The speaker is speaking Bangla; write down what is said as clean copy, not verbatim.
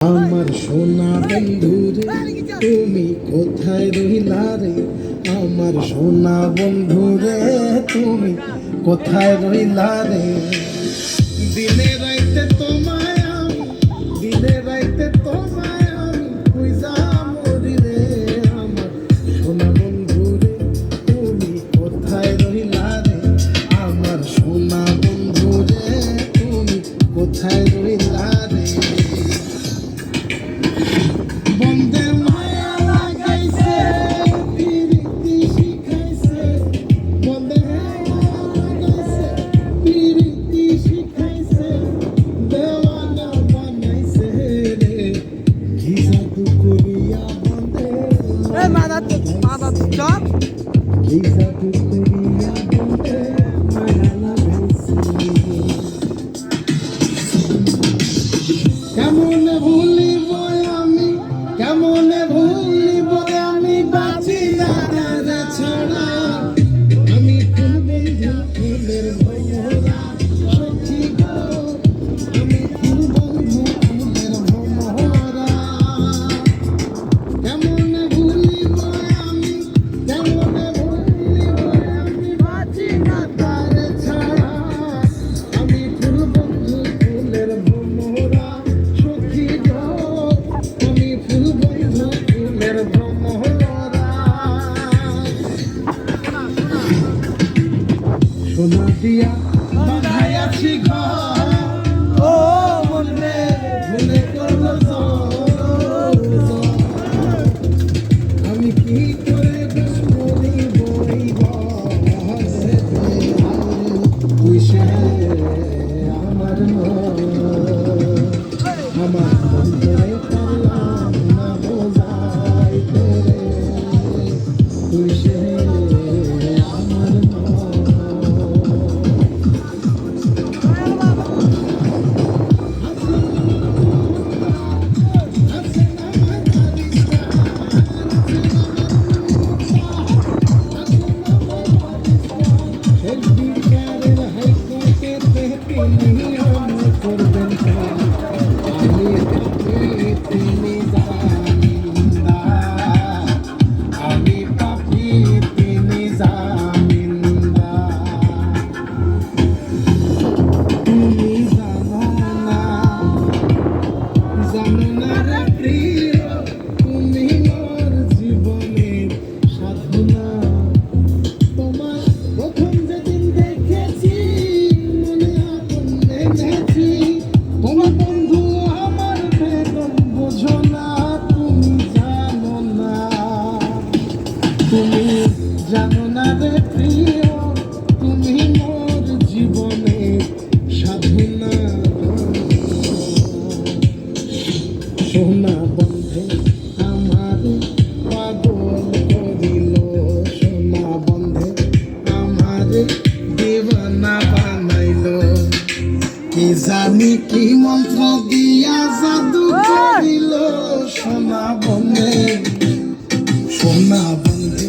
আমার সোনা বন্ধু রে তুমি কোথায় রইলা রে? আমার সোনা বন্ধু রে তুমি কোথায় রইলা রে? দিনে রাইতে তোমায় আমি, দিনে রাইতে তোমায় আমি খুঁজা মরি রে। আমার সোনা বন্ধু রে তুমি কোথায় রইলা রে? আমার সোনা বন্ধু রে তুমি কোথায় রইলা রে? বন্ধের মায়া লাগাইছে, পিরিতি শিখাইছে, বন্ধের মায়া লাগাইছে, পিরিতি শিখাইছে, দেওয়ানা বানাইছে রে। কি জাদু করিয়া বন্ধের মায়া লাগাইছে, কি জাদু করিয়া বন্ধের মায়া লাগাইছে। কেমনে ভুলিব আমি, কেমনে ভুলিব আমি বাঁচি না রে ছাড়া। আমি ফুল বন্ধু ফুলের ভমরা সখী গো, আমি ফুল বন্ধু ফুলের ভমরা। কেমনে ভুলিব আমি, কেমনে ভুলিব আমি বাঁচি না রে ছাড়া। আমি ফুল বন্ধু ফুলের ভমরা সখী গো, আমি ফুল বন্ধু ফুলের ভমরা। সোনা দিয়া বাঁধাই আছি ঘর, ও মন রে ভুলে করলো জোর। আমি কি করে দুশ্মনী বইব সে পুষে আমার আমার বন্ধরে পারলাম না বোঝাইতে রে। পুষে আমার তুমি জানো না রে প্রিয়, তুমি মোর জীবনের সাধনা। সোনা বন্ধে আমার পাগল করিল, সোনা বন্ধে আমার দিওয়ানা বানাইল। কি জানি কি মন্ত্র দিয়া জাদু করিল, সোনা বন্ধে সোনা বন্ধে